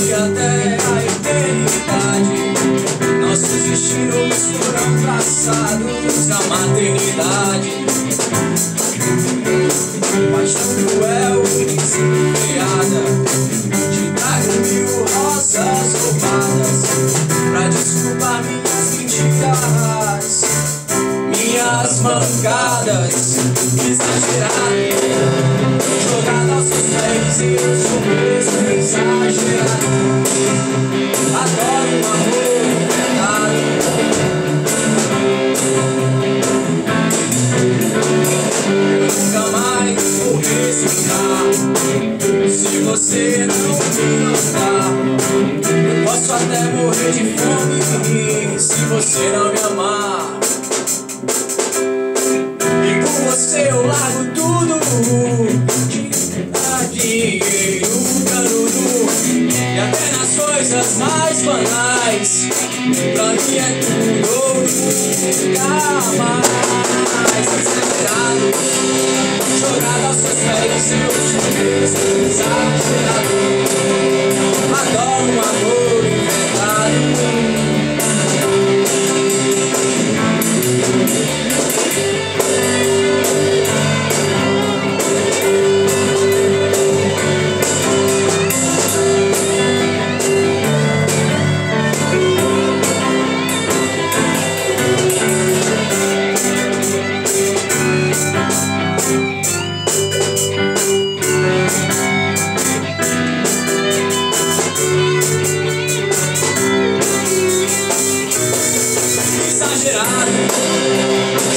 hoje até a eternidade. Nossos destinos foram traçados na maternidade. Paixão cruel e desenfreada, te trago 1000 rosas roubadas pra desculpar minhas mentiras, minhas mancadas. Exagerado, jogado aos seus pés, eu sou mesmo exagerado. Adoro um amor inventado. Eu nunca mais vou respirar se você não me notar. Eu posso até morrer de fome se você não me amar. E por você eu largo tudo, dinheiro, canudo, e até nas coisas mais banais. Pra mim é tudo ou nunca mais. Exagerado, jogado aos seus pés, eu sou mesmo exagerado. Adoro um amor inventado.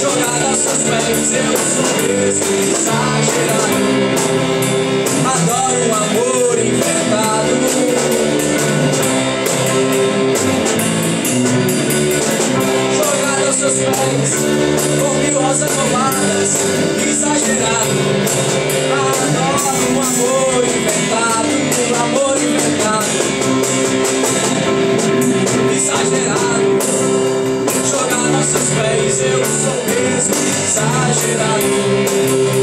Jogado aos seus pés, eu sou mesmo exagerado. Adoro um amor inventado. Jogado aos seus pés, com 1000 rosas roubadas, exagerado. Adoro um amor inventado, um amor inventado. Exagerado, jogado aos seus pés, eu sou mesmo exagerado.